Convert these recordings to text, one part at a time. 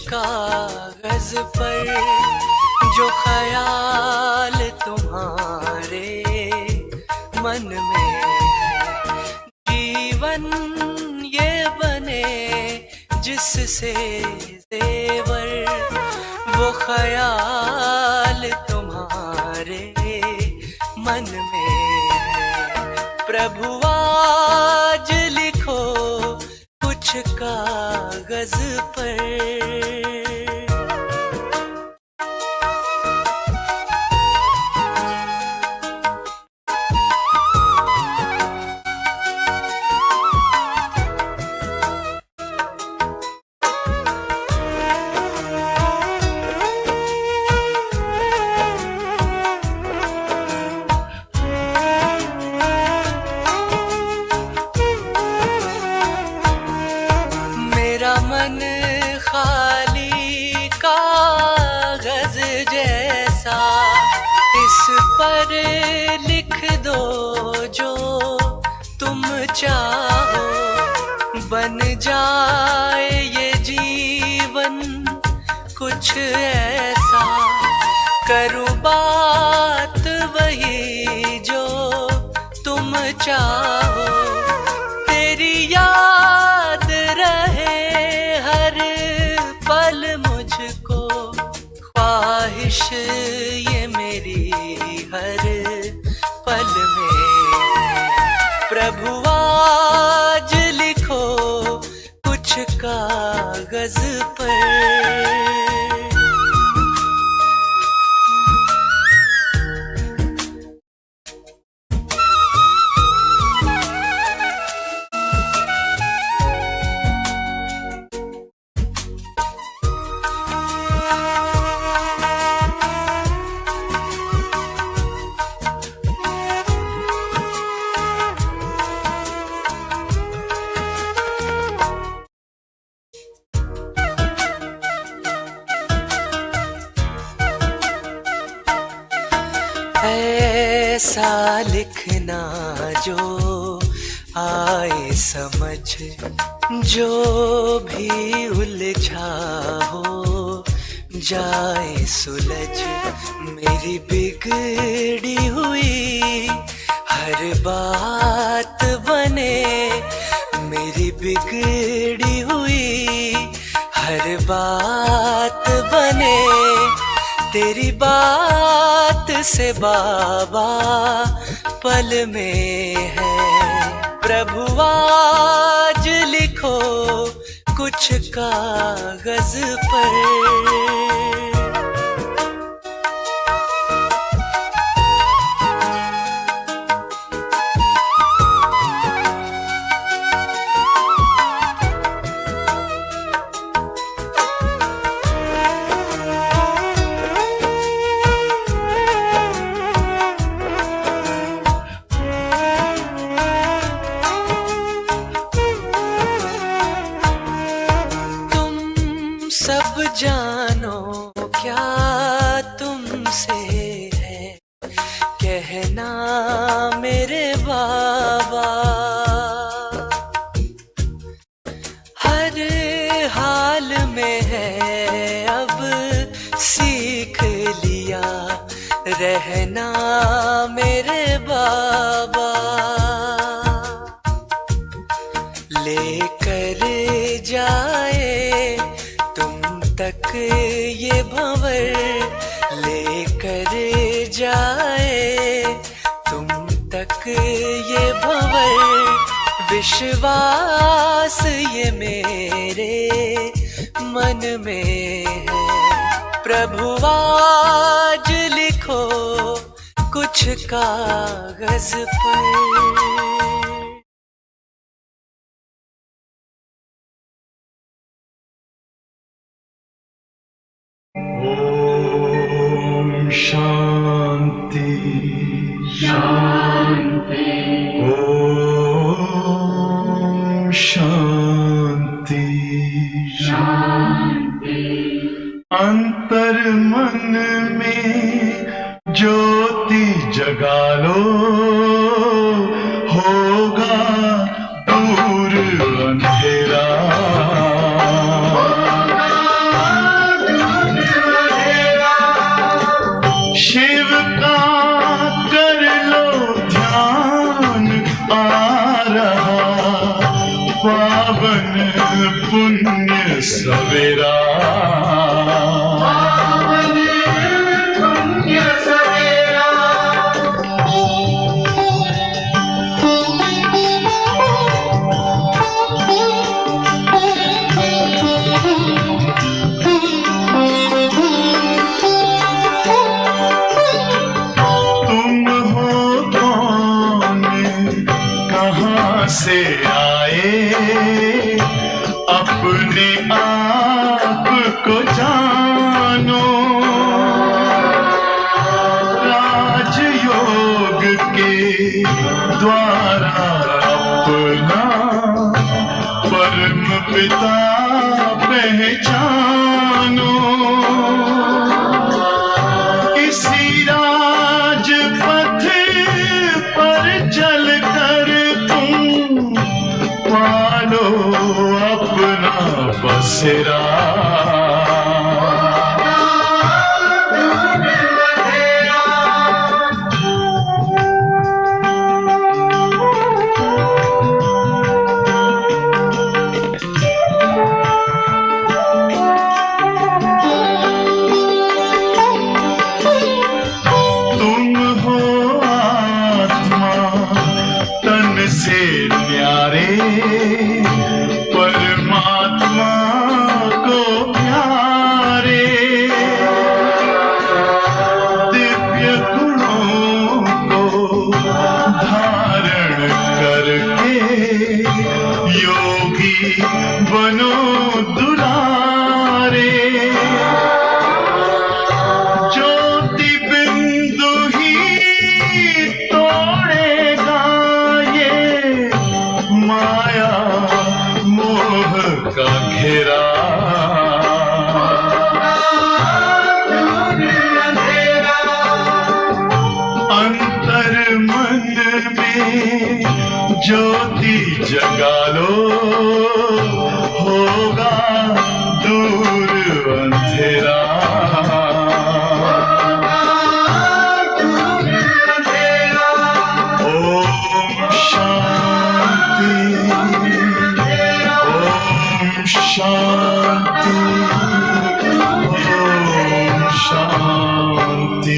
कागज पर जो ख्याल तुम्हारे मन में है, जीवन ये बने जिससे जेवर, वो ख्याल तुम्हारे मन में है। प्रभु आज लिखो कुछ कागज पर। मेरा मन खाली कागज जैसा, इस पर लिख दो जो तुम चाहो, बन जाए ये जीवन कुछ ऐसा, करूँ बात वही जो तुम चाहो, तेरी याद रहे हर पल मुझको, ख्वाहिश ये मेरी हर पल में। प्रभु आज लिखो कुछ कागज पर। ऐसा लिखना जो आए समझ, जो भी उलझा हो जाए सुलझ, मेरी बिगड़ी हुई हर बात बने, मेरी बिगड़ी हुई हर बात बने, तेरी बात से बाबा पल में है। प्रभु आज लिखो कुछ कागज पर। सब जानो क्या तुमसे है कहना मेरे बाबा, हर हाल में है अब सीख लिया रहना मेरे बाबा, लेकर जाए तक ये भंवर, लेकर जाए तुम तक ये भंवर, विश्वास ये मेरे मन में है। प्रभु आज लिखो कुछ कागज पर। ओम शांति शांति, ओम शांति शांति। अंतर मन में ज्योति जगा लो, होगा दूर अंधेरा। से आए अपने आप को जानो, राजयोग के द्वारा अपना परम पिता पहचानो। इसी राजपथ पर चलकर तुम पालो अपना बसेरा। से प्यारे परमात्मा को प्यारे, दिव्य गुणों को धारण करके योगी बनो दुलारे। ज्योति बिंदु ही तोड़ेगा माया मोह का घेरा। अंतर मन में ज्योति जगा लो, होगा दूर अंधेरा। शांति, ओम शांति।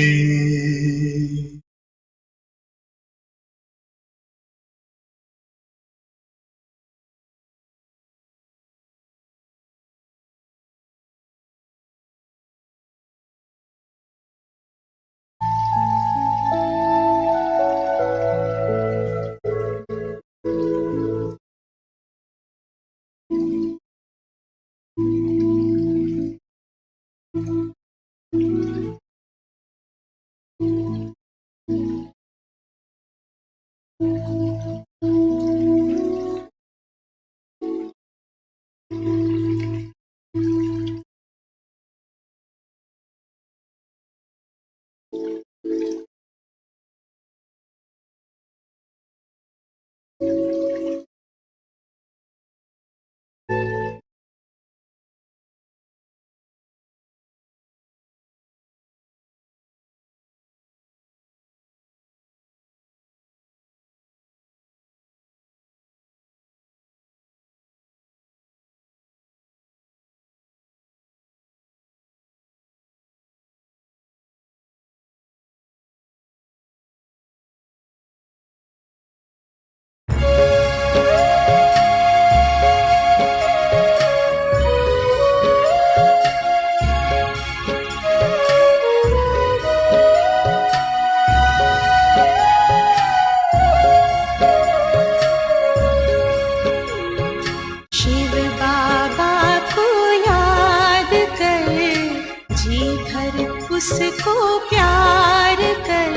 उसको प्यार कर,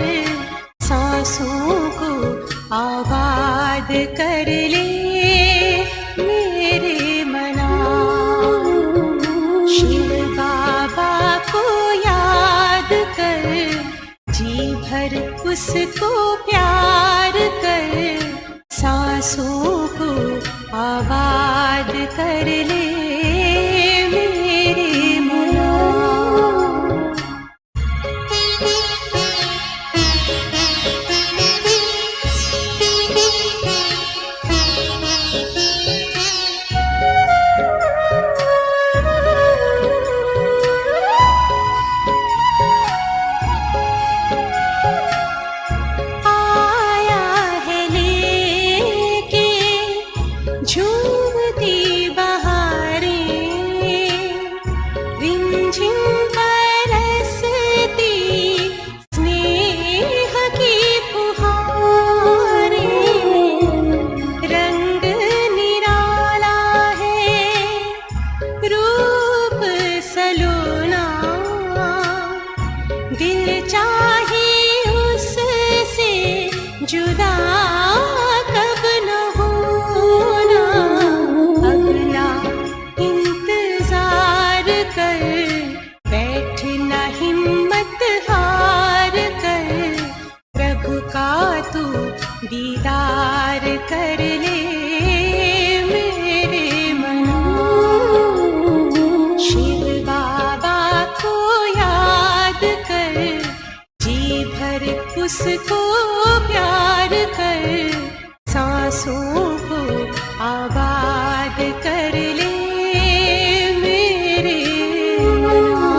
सांसों को आबाद कर ले मेरे मना। शिव बाबा को याद कर, जी भर उसको प्यार कर, सांसों को आबाद कर ले मेरे मना। दिल चाहे उससे जुदा कब न होना, अगला इंतजार कर, बैठना हिम्मत हार कर, प्रभु का तू दीदार कर ले मेरे मना। शिव बाबा को याद कर, जी भर उसको प्यार कर, सांसों को आबाद कर ले मेरे मना।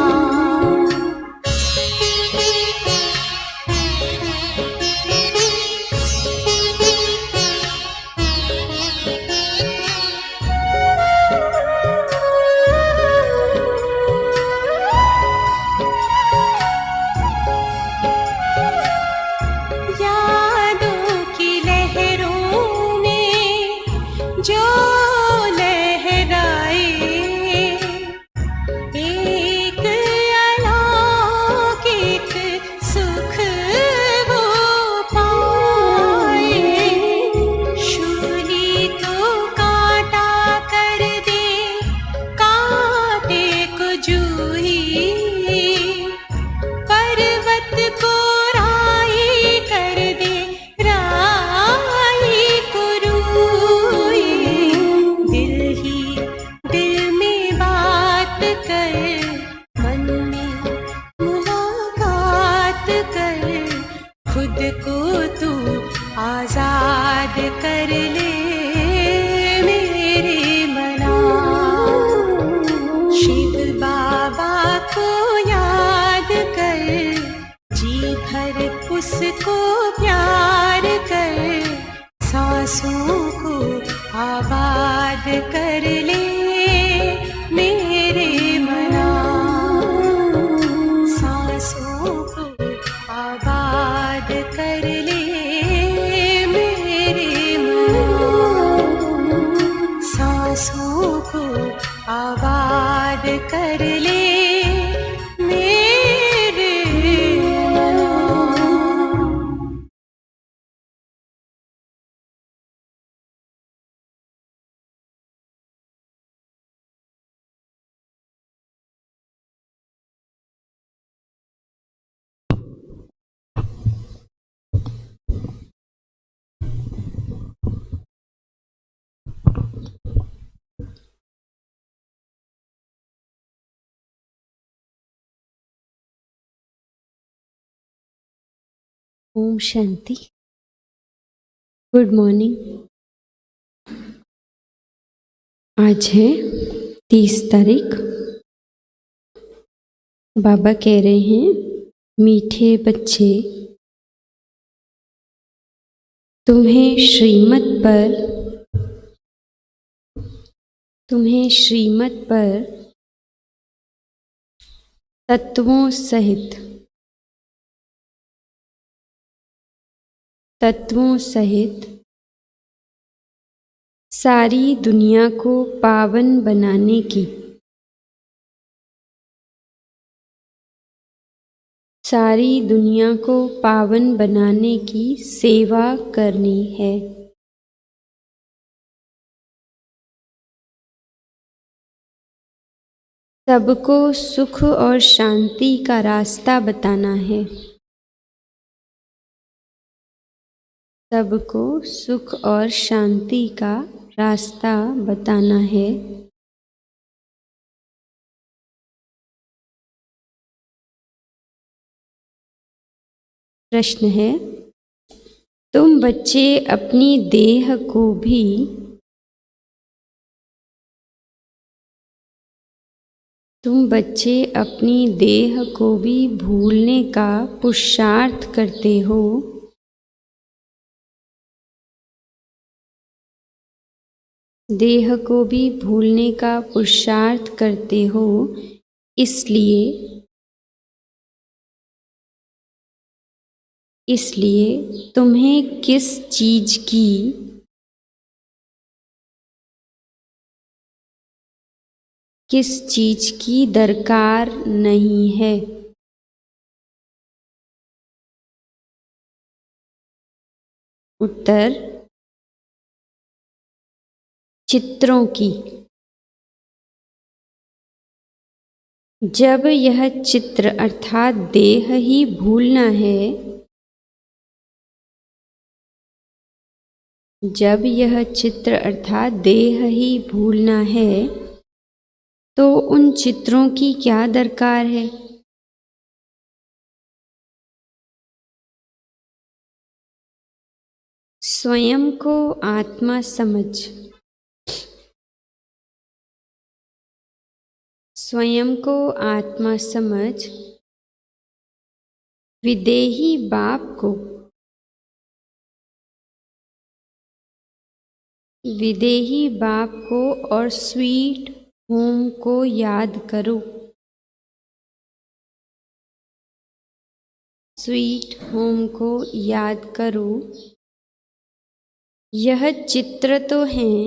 यादों की लहरों में जो लहराए, एक अलौकिक सुख वो पाए। शूली तो कांटा कर दे, कांटे को जूही, पर्वत को राई कर दे, राई को रूई। दिल ही दिल में बात कर, मन में मुलाकात कर, खुद को तू आजाद कर ले मेरे मना। शिव बाबा को याद कर, जी भर उसको प्यार कर, सांसों को आबाद कर ले मेरे मना। सांसों को आबाद कर ले मेरे मना। सांसों को आबाद कर ले मेरे मना। ओम शांति। Good morning. आज है 30 तारीख। बाबा कह रहे हैं, मीठे बच्चे, तुम्हें श्रीमत पर तत्वों सहित सारी दुनिया को पावन बनाने की सेवा करनी है। सबको सुख और शांति का रास्ता बताना है। सबको सुख और शांति का रास्ता बताना है। प्रश्न है, तुम बच्चे अपनी देह को भी भूलने का पुरुषार्थ करते हो। देह को भी भूलने का पुरुषार्थ करते हो, इसलिए तुम्हें किस चीज की दरकार नहीं है। उत्तर चित्रों की। जब यह चित्र अर्थात देह ही भूलना है, जब यह चित्र अर्थात देह ही भूलना है, तो उन चित्रों की क्या दरकार है। स्वयं को आत्मा समझ, स्वयं को आत्मा समझ विदेही बाप को, विदेही बाप को और स्वीट होम को याद करो, स्वीट होम को याद करो। यह चित्र तो हैं,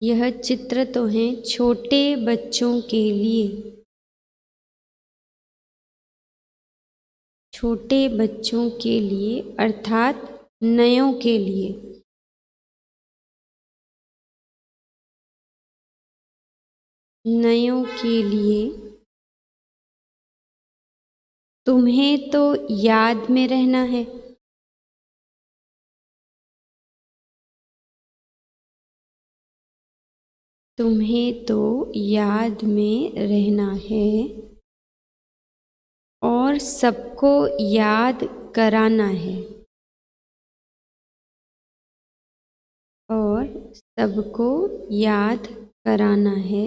यह चित्र तो हैं छोटे बच्चों के लिए, छोटे बच्चों के लिए अर्थात नयों के लिए। नयों के लिए तुम्हें तो याद में रहना है, तुम्हें तो याद में रहना है और सबको याद कराना है, और सबको याद कराना है।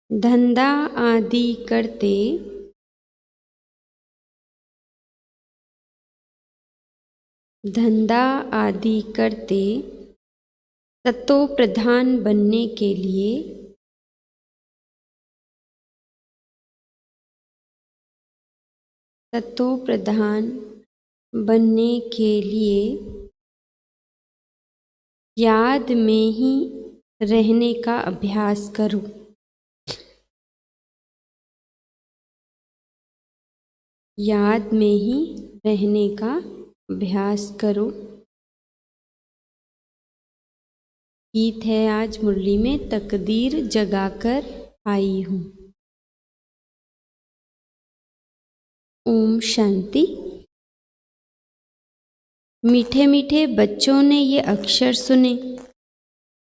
धंधा आदि करते, धंधा आदि करते सतो प्रधान बनने के लिए, सतो प्रधान बनने के लिए याद में ही रहने का अभ्यास करो। याद में ही रहने का अभ्यास करो। गीत है आज मुरली में, तकदीर जगाकर आई हूँ। ओम शांति। मीठे मीठे बच्चों ने ये अक्षर सुने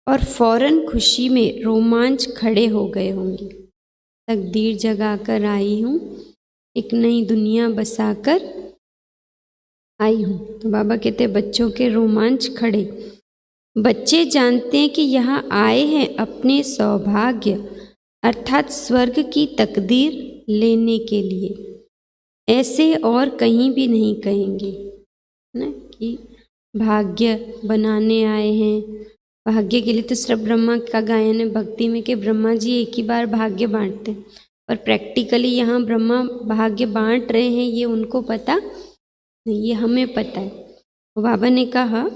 और फौरन खुशी में रोमांच खड़े हो गए होंगे। तकदीर जगाकर आई हूँ, एक नई दुनिया बसाकर आई हूँ। तो बाबा कहते बच्चों के रोमांच खड़े। बच्चे जानते हैं कि यहाँ आए हैं अपने सौभाग्य अर्थात स्वर्ग की तकदीर लेने के लिए। ऐसे और कहीं भी नहीं कहेंगे ना कि भाग्य बनाने आए हैं। भाग्य के लिए तो सिर्फ ब्रह्मा का गायन है भक्ति में कि ब्रह्मा जी एक ही बार भाग्य बांटते हैं, पर प्रैक्टिकली यहाँ ब्रह्मा भाग्य बांट रहे हैं ये उनको पता नहीं, ये हमें पता है। तो बाबा ने कहा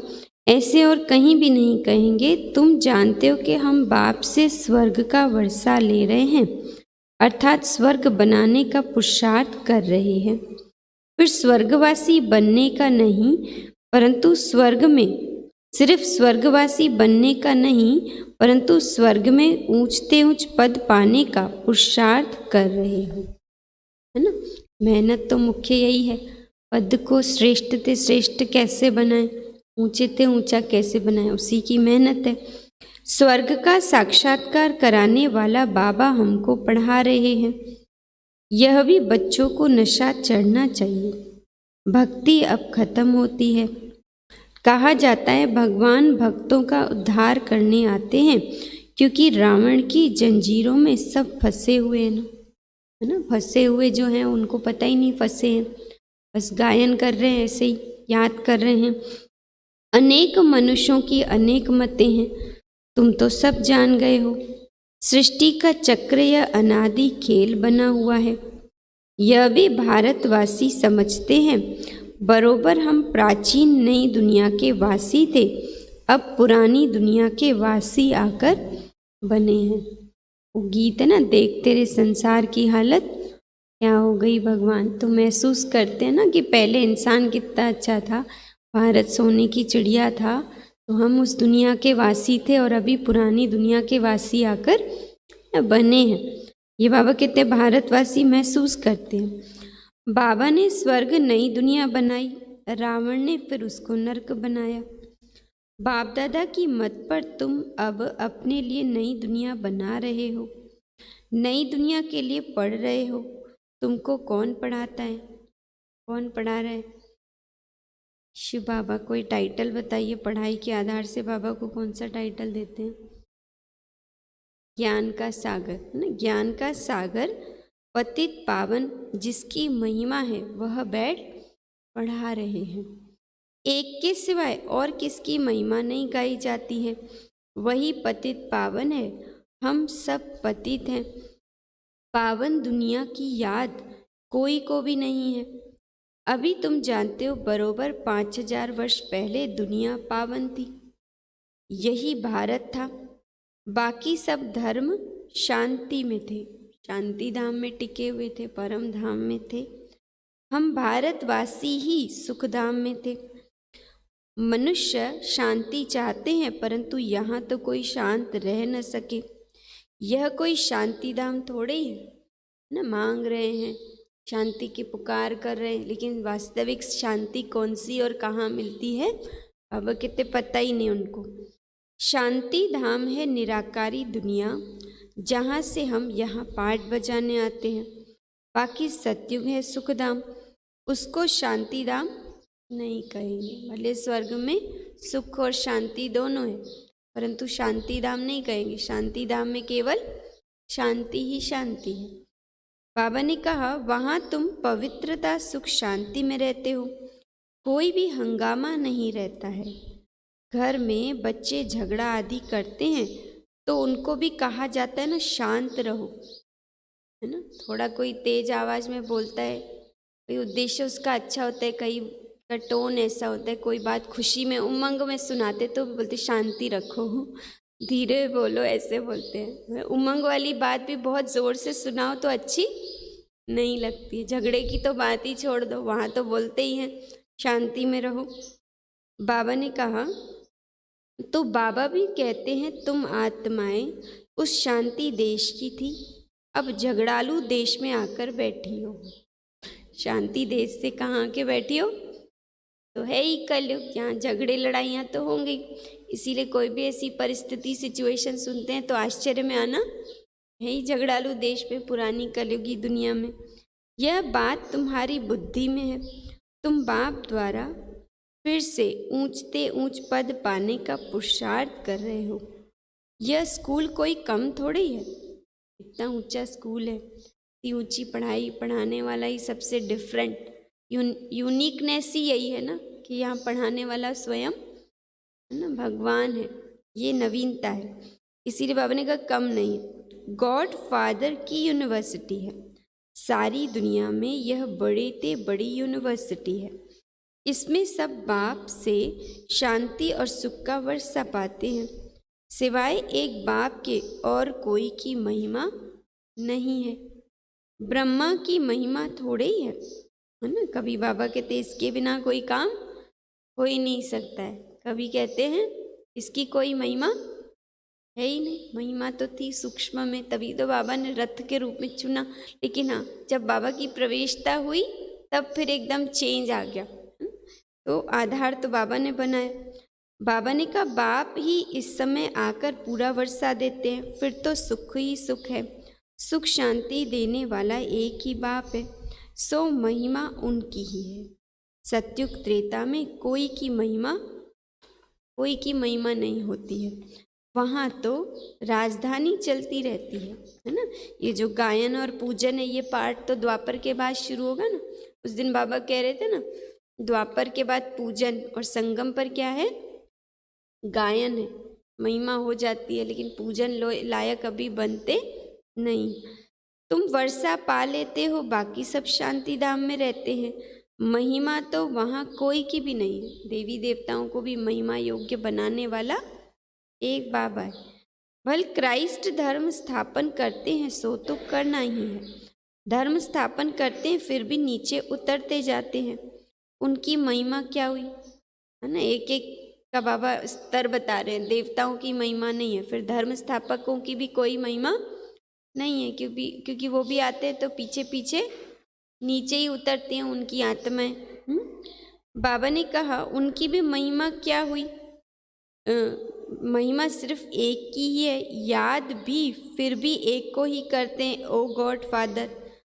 ऐसे और कहीं भी नहीं कहेंगे। तुम जानते हो कि हम बाप से स्वर्ग का वर्षा ले रहे हैं अर्थात स्वर्ग बनाने का पुरुषार्थ कर रहे हैं। फिर स्वर्गवासी बनने का नहीं परंतु स्वर्ग में, सिर्फ स्वर्गवासी बनने का नहीं परंतु स्वर्ग में ऊंचते ऊंच पद पाने का पुरुषार्थ कर रहे हो, है ना। मेहनत तो मुख्य यही है, पद को श्रेष्ठ से श्रेष्ठ कैसे बनाएं, ऊंचे से ऊंचा कैसे बनाएं, उसी की मेहनत है। स्वर्ग का साक्षात्कार कराने वाला बाबा हमको पढ़ा रहे हैं। यह भी बच्चों को नशा चढ़ना चाहिए। भक्ति अब खत्म होती है। कहा जाता है भगवान भक्तों का उद्धार करने आते हैं क्योंकि रावण की जंजीरों में सब फंसे हुए हैं ना, है ना। फंसे हुए जो हैं उनको पता ही नहीं फंसे हैं, बस गायन कर रहे हैं, ऐसे ही याद कर रहे हैं। अनेक मनुष्यों की अनेक मतें हैं, तुम तो सब जान गए हो। सृष्टि का चक्र यह अनादि खेल बना हुआ है। यह भी भारतवासी समझते हैं। बरोबर हम प्राचीन नई दुनिया के वासी थे, अब पुरानी दुनिया के वासी आकर बने हैं। वो गीत है ना, देख तेरे संसार की हालत क्या हो गई भगवान। तो महसूस करते हैं ना कि पहले इंसान कितना अच्छा था, भारत सोने की चिड़िया था, तो हम उस दुनिया के वासी थे और अभी पुरानी दुनिया के वासी आकर बने हैं। ये बाबा कहते हैं भारतवासी महसूस करते हैं। बाबा ने स्वर्ग नई दुनिया बनाई, रावण ने फिर उसको नर्क बनाया। बाप दादा की मत पर तुम अब अपने लिए नई दुनिया बना रहे हो, नई दुनिया के लिए पढ़ रहे हो। तुमको कौन पढ़ाता है, कौन पढ़ा रहा है? शिव बाबा। कोई टाइटल बताइए, पढ़ाई के आधार से बाबा को कौन सा टाइटल देते हैं? ज्ञान का सागर, है ना। ज्ञान का सागर पतित पावन जिसकी महिमा है वह बैठ पढ़ा रहे हैं। एक के सिवाय और किसकी महिमा नहीं गाई जाती है, वही पतित पावन है। हम सब पतित हैं। पावन दुनिया की याद कोई को भी नहीं है। अभी तुम जानते हो बरोबर 5000 वर्ष पहले दुनिया पावन थी, यही भारत था। बाकी सब धर्म शांति में थे, शांति धाम में टिके हुए थे, परम धाम में थे। हम भारतवासी ही सुख धाम में थे। मनुष्य शांति चाहते हैं, परंतु यहाँ तो कोई शांत रह न सके। यह कोई शांति धाम थोड़े ही है ना। मांग रहे हैं, शांति की पुकार कर रहे हैं, लेकिन वास्तविक शांति कौन सी और कहाँ मिलती है अब कितने पता ही नहीं उनको। शांति धाम है निराकारी दुनिया, जहाँ से हम यहाँ पाठ बजाने आते हैं। बाकी सतयुग है सुख धाम, उसको शांति धाम नहीं कहेंगे। भले स्वर्ग में सुख और शांति दोनों है, परंतु शांति धाम नहीं कहेंगे। शांति धाम में केवल शांति ही शांति है। बाबा ने कहा वहाँ तुम पवित्रता सुख शांति में रहते हो, कोई भी हंगामा नहीं रहता है। घर में बच्चे झगड़ा आदि करते हैं तो उनको भी कहा जाता है ना शांत रहो, है ना। थोड़ा कोई तेज आवाज़ में बोलता है, कोई उद्देश्य उसका अच्छा होता है, कई का टोन ऐसा होता है, कोई बात खुशी में उमंग में सुनाते तो बोलते शांति रखो, धीरे बोलो, ऐसे बोलते हैं। उमंग वाली बात भी बहुत ज़ोर से सुनाओ तो अच्छी नहीं लगती है। झगड़े की तो बात ही छोड़ दो, वहाँ तो बोलते ही हैं शांति में रहो। बाबा ने कहा तो बाबा भी कहते हैं तुम आत्माएं उस शांति देश की थी, अब झगड़ालू देश में आकर बैठी हो। शांति देश से कहाँ के बैठी हो? तो है ही कलयुग, यहाँ झगड़े लड़ाइयाँ तो होंगी। इसीलिए कोई भी ऐसी परिस्थिति सिचुएशन सुनते हैं तो आश्चर्य में आना है ही झगड़ालू देश में, पुरानी कलयुगी दुनिया में। यह बात तुम्हारी बुद्धि में है। तुम बाप द्वारा फिर से ऊंचते ऊंच पद पाने का पुरुषार्थ कर रहे हो। यह स्कूल कोई कम थोड़ी है, इतना ऊंचा स्कूल है, इतनी ऊंची पढ़ाई पढ़ाने वाला ही सबसे डिफरेंट यूनिकनेस ही यही है ना कि यहाँ पढ़ाने वाला स्वयं है ना भगवान है। ये नवीनता है। इसीलिए बाबा ने कहा कम नहीं है। गॉड फादर की यूनिवर्सिटी है, सारी दुनिया में यह बड़े ते बड़ी यूनिवर्सिटी है। इसमें सब बाप से शांति और सुख का वर्षा पाते हैं। सिवाय एक बाप के और कोई की महिमा नहीं है। ब्रह्मा की महिमा थोड़े ही है ना। कभी बाबा कहते इसके बिना कोई काम हो ही नहीं सकता है, कभी कहते हैं इसकी कोई महिमा है ही नहीं। महिमा तो थी सूक्ष्म में, तभी तो बाबा ने रथ के रूप में चुना। लेकिन हाँ, जब बाबा की प्रवेशता हुई तब फिर एकदम चेंज आ गया। तो आधार तो बाबा ने बनाया। बाबा ने कहा बाप ही इस समय आकर पूरा वर्षा देते हैं, फिर तो सुख ही सुख है। सुख शांति देने वाला एक ही बाप है, सो महिमा उनकी ही है। सत्युग त्रेता में कोई की महिमा नहीं होती है। वहाँ तो राजधानी चलती रहती है ना। ये जो गायन और पूजन है ये पाठ तो द्वापर के बाद शुरू होगा ना। उस दिन बाबा कह रहे थे ना द्वापर के बाद पूजन और संगम पर क्या है? गायन है। महिमा हो जाती है लेकिन पूजन लायक अभी बनते नहीं। तुम वर्षा पा लेते हो, बाकी सब शांति धाम में रहते हैं। महिमा तो वहाँ कोई की भी नहीं है। देवी देवताओं को भी महिमा योग्य बनाने वाला एक बाबा है। भल क्राइस्ट धर्म स्थापन करते हैं सो तो करना ही है। धर्म स्थापन करते हैं फिर भी नीचे उतरते जाते हैं। उनकी महिमा क्या हुई, है ना। एक एक का बाबा स्तर बता रहे हैं। देवताओं की महिमा नहीं है, फिर धर्म स्थापकों की भी कोई महिमा नहीं है, क्योंकि वो भी आते हैं तो पीछे पीछे नीचे ही उतरते हैं उनकी आत्माएं। बाबा ने कहा उनकी भी महिमा क्या हुई, महिमा सिर्फ एक की ही है, याद भी फिर भी एक को ही करते हैं, ओ गॉड फादर।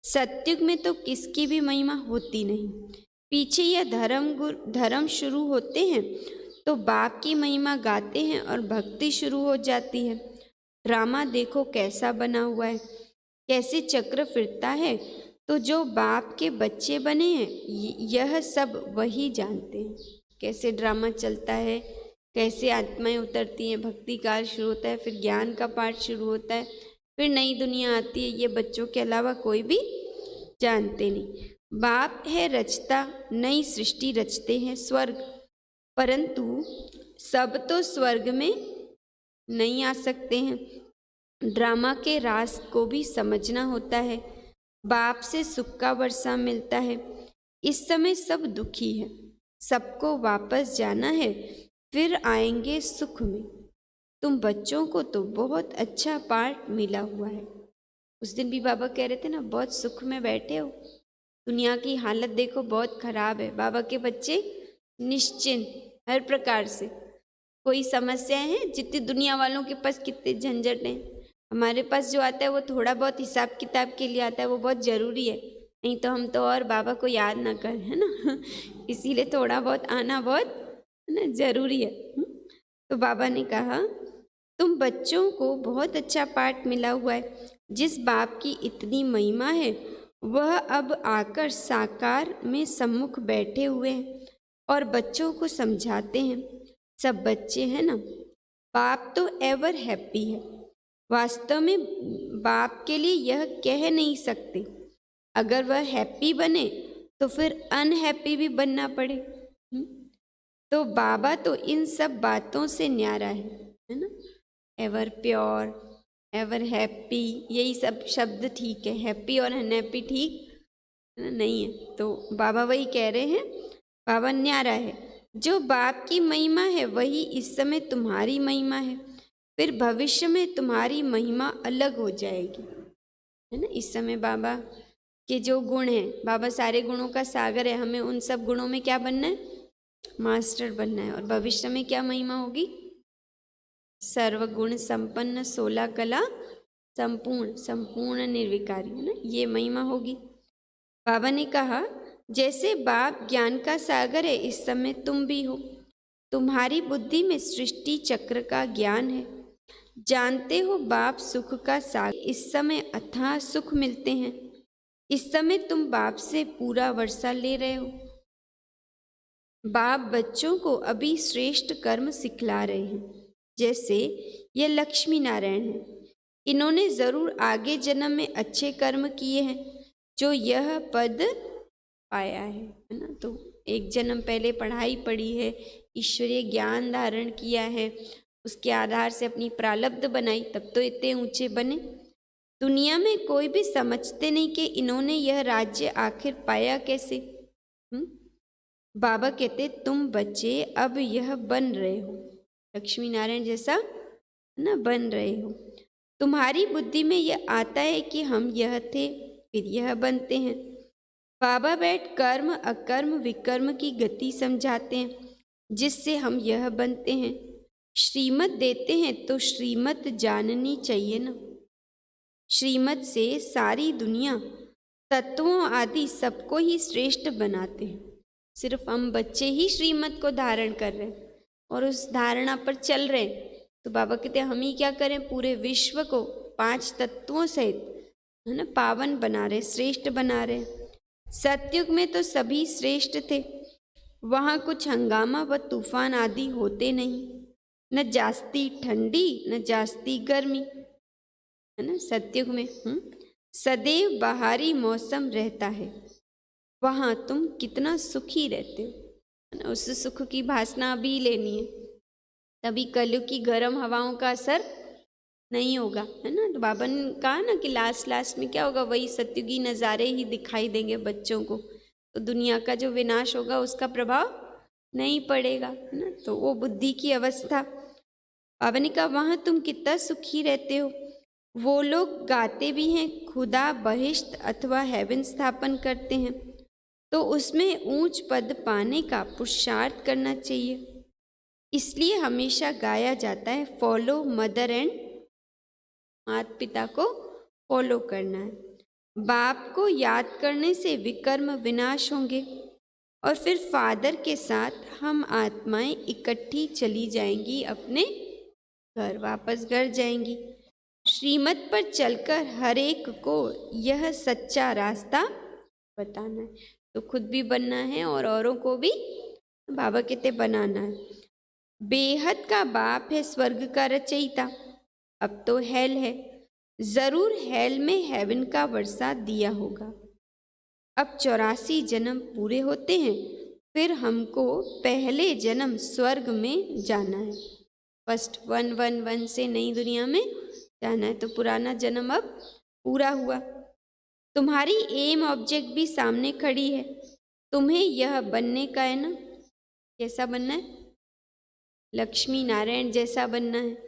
सत्युग में तो किसकी भी महिमा होती नहीं। पीछे यह धर्म शुरू होते हैं तो बाप की महिमा गाते हैं और भक्ति शुरू हो जाती है। ड्रामा देखो कैसा बना हुआ है, कैसे चक्र फिरता है। तो जो बाप के बच्चे बने हैं यह सब वही जानते हैं, कैसे ड्रामा चलता है, कैसे आत्माएं उतरती हैं, भक्ति काल शुरू होता है, फिर ज्ञान का पाठ शुरू होता है, फिर नई दुनिया आती है। ये बच्चों के अलावा कोई भी जानते नहीं। बाप है रचता, नई सृष्टि रचते हैं स्वर्ग, परंतु सब तो स्वर्ग में नहीं आ सकते हैं। ड्रामा के रास को भी समझना होता है। बाप से सुख का वर्षा मिलता है। इस समय सब दुखी है, सबको वापस जाना है, फिर आएंगे सुख में। तुम बच्चों को तो बहुत अच्छा पाठ मिला हुआ है। उस दिन भी बाबा कह रहे थे ना, बहुत सुख में बैठे हो, दुनिया की हालत देखो बहुत खराब है। बाबा के बच्चे निश्चिंत, हर प्रकार से कोई समस्याएं हैं, जितनी दुनिया वालों के पास कितने झंझट हैं, हमारे पास जो आता है वो थोड़ा बहुत हिसाब किताब के लिए आता है, वो बहुत ज़रूरी है, नहीं तो हम तो और बाबा को याद ना करें, है ना। इसीलिए थोड़ा बहुत आना बहुत, है ना, ज़रूरी है। तो बाबा ने कहा तुम बच्चों को बहुत अच्छा पाठ मिला हुआ है। जिस बाप की इतनी महिमा है वह अब आकर साकार में सम्मुख बैठे हुए हैं और बच्चों को समझाते हैं। सब बच्चे हैं ना, बाप तो एवर हैप्पी है। वास्तव में बाप के लिए यह कह नहीं सकते, अगर वह हैप्पी बने तो फिर अनहैप्पी भी बनना पड़े। तो बाबा तो इन सब बातों से न्यारा है ना। एवर प्योर, एवर हैप्पी, यही सब शब्द ठीक है, हैप्पी और अनहैप्पी ठीक नहीं है। तो बाबा वही कह रहे हैं, बाबा न्यारा है। जो बाप की महिमा है वही इस समय तुम्हारी महिमा है, फिर भविष्य में तुम्हारी महिमा अलग हो जाएगी, है ना। इस समय बाबा के जो गुण हैं, बाबा सारे गुणों का सागर है, हमें उन सब गुणों में क्या बनना है, मास्टर बनना है। और भविष्य में क्या महिमा होगी, सर्वगुण संपन्न, 16 कला संपूर्ण, संपूर्ण निर्विकारी, है ना, ये महिमा होगी। बाबा ने कहा जैसे बाप ज्ञान का सागर है, इस समय तुम भी हो। तुम्हारी बुद्धि में सृष्टि चक्र का ज्ञान है। जानते हो बाप सुख का सागर, इस समय अथाह सुख मिलते हैं। इस समय तुम बाप से पूरा वर्षा ले रहे हो। बाप बच्चों को अभी श्रेष्ठ कर्म सिखला रहे हैं। जैसे ये लक्ष्मी नारायण हैं, इन्होंने ज़रूर आगे जन्म में अच्छे कर्म किए हैं जो यह पद पाया है ना। तो एक जन्म पहले पढ़ाई पढ़ी है, ईश्वरीय ज्ञान धारण किया है, उसके आधार से अपनी प्रारब्ध बनाई, तब तो इतने ऊंचे बने। दुनिया में कोई भी समझते नहीं कि इन्होंने यह राज्य आखिर पाया कैसे। बाबा कहते तुम बच्चे अब यह बन रहे हो, लक्ष्मी नारायण जैसा ना बन रहे हो। तुम्हारी बुद्धि में यह आता है कि हम यह थे, फिर यह बनते हैं। बाबा बैठ कर्म अकर्म विकर्म की गति समझाते हैं, जिससे हम यह बनते हैं। श्रीमत देते हैं तो श्रीमत जाननी चाहिए ना। श्रीमत से सारी दुनिया तत्वों आदि सबको ही श्रेष्ठ बनाते हैं। सिर्फ हम बच्चे ही श्रीमत को धारण कर रहे हैं और उस धारणा पर चल रहे हैं। तो बाबा कहते हैं हम ही क्या करें, पूरे विश्व को 5 तत्वों सहित, है ना, पावन बना रहे, श्रेष्ठ बना रहे। सतयुग में तो सभी श्रेष्ठ थे, वहाँ कुछ हंगामा व तूफान आदि होते नहीं, न जास्ती ठंडी न जास्ती गर्मी, है ना। सतयुग में सदैव बाहरी मौसम रहता है, वहाँ तुम कितना सुखी रहते हो, है ना। उस सुख की भासना अभी लेनी है, तभी कलयुग की गर्म हवाओं का असर नहीं होगा, है ना। तो तो बाबा ने कहा ना कि लास्ट में क्या होगा, वही सत्युगी नज़ारे ही दिखाई देंगे बच्चों को, तो दुनिया का जो विनाश होगा उसका प्रभाव नहीं पड़ेगा, है ना। तो वो बुद्धि की अवस्था। बाबा ने कहा वहाँ तुम कितना सुखी रहते हो। वो लोग गाते भी हैं खुदा बहिश्त अथवा हेवन स्थापन करते हैं, तो उसमें ऊंच पद पाने का पुरुषार्थ करना चाहिए। इसलिए हमेशा गाया जाता है फॉलो मदर एंड, माता पिता को फॉलो करना है। बाप को याद करने से विकर्म विनाश होंगे और फिर फादर के साथ हम आत्माएं इकट्ठी चली जाएंगी, अपने घर वापस घर जाएंगी। श्रीमत पर चलकर हर एक को यह सच्चा रास्ता बताना है, तो खुद भी बनना है और औरों को भी बाबा कहते बनाना है। बेहद का बाप है स्वर्ग का रचयिता। अब तो हेल है, जरूर हेल में हेवन का वर्षा दिया होगा। अब 84 जन्म पूरे होते हैं, फिर हमको पहले जन्म स्वर्ग में जाना है। फर्स्ट 111 से नई दुनिया में जाना है, तो पुराना जन्म अब पूरा हुआ। तुम्हारी एम ऑब्जेक्ट भी सामने खड़ी है, तुम्हें यह बनने का है ना। कैसा बनना है? लक्ष्मी नारायण जैसा बनना है।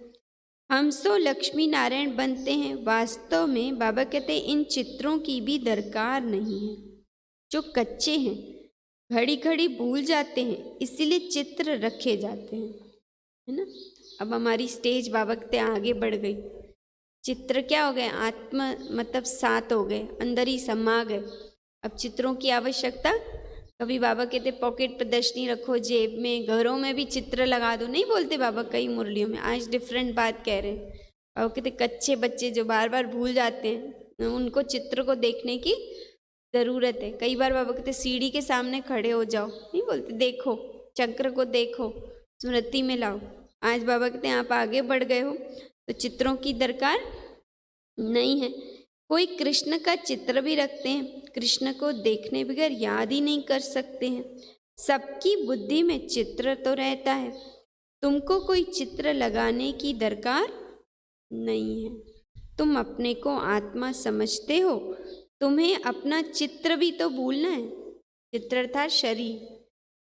हम सो लक्ष्मी नारायण बनते हैं। वास्तव में बाबा कहते हैं इन चित्रों की भी दरकार नहीं है। जो कच्चे हैं घड़ी घड़ी भूल जाते हैं, इसीलिए चित्र रखे जाते हैं, है ना। अब हमारी स्टेज बाबा कहते आगे बढ़ गई। चित्र क्या हो गए? आत्मा मतलब साथ हो गए, अंदर ही समा गए। अब चित्रों की आवश्यकता, कभी बाबा कहते पॉकेट प्रदर्शनी रखो जेब में, घरों में भी चित्र लगा दो, नहीं बोलते बाबा कई मुरलियों में। आज डिफरेंट बात कह रहे हैं। बाबा कहते कच्चे बच्चे जो बार बार भूल जाते हैं, उनको चित्र को देखने की ज़रूरत है। कई बार बाबा कहते सीढ़ी के सामने खड़े हो जाओ, नहीं बोलते देखो चक्र को, देखो स्मृति में लाओ। आज बाबा कहते हैं आप आगे बढ़ गए हो तो चित्रों की दरकार नहीं है। कोई कृष्ण का चित्र भी रखते हैं, कृष्ण को देखने बगैर याद ही नहीं कर सकते हैं। सबकी बुद्धि में चित्र तो रहता है, तुमको कोई चित्र लगाने की दरकार नहीं है। तुम अपने को आत्मा समझते हो, तुम्हें अपना चित्र भी तो भूलना है। चित्र था शरीर,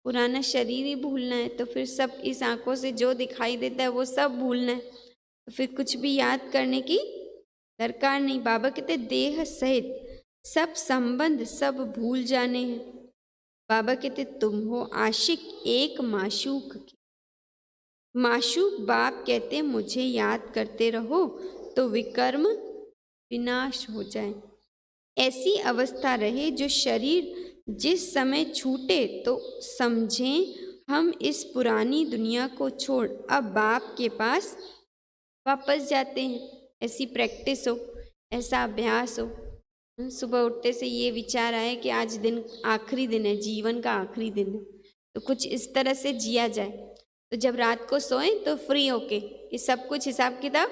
पुराना शरीर ही भूलना है, तो फिर सब इस आंखों से जो दिखाई देता है वो सब भूलना है, तो फिर कुछ भी याद करने की दरकार नहीं। बाबा कहते देह सहित सब संबंध सब भूल जाने हैं। बाबा कहते तुम हो आशिक एक माशूक के। माशूक बाप कहते मुझे याद करते रहो तो विकर्म विनाश हो जाए। ऐसी अवस्था रहे जो शरीर जिस समय छूटे तो समझें हम इस पुरानी दुनिया को छोड़ अब बाप के पास वापस जाते हैं। ऐसी प्रैक्टिस हो, ऐसा अभ्यास हो। सुबह उठते से ये विचार आए कि आज दिन आखिरी दिन है, जीवन का आखिरी दिन है, तो कुछ इस तरह से जिया जाए। तो जब रात को सोएं तो फ्री होके कि सब कुछ हिसाब किताब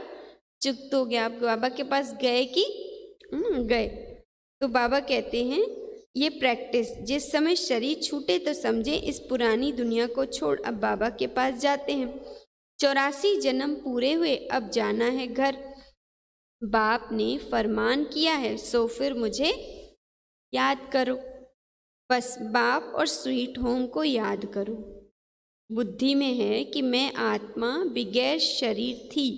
चुकत हो गया। आप बाबा के पास गए कि गए, तो बाबा कहते हैं ये प्रैक्टिस जिस समय शरीर छूटे तो समझे इस पुरानी दुनिया को छोड़ अब बाबा के पास जाते हैं। 84 जन्म पूरे हुए, अब जाना है घर। बाप ने फरमान किया है सो फिर मुझे याद करो। बस बाप और स्वीट होम को याद करो। बुद्धि में है कि मैं आत्मा बगैर शरीर थी,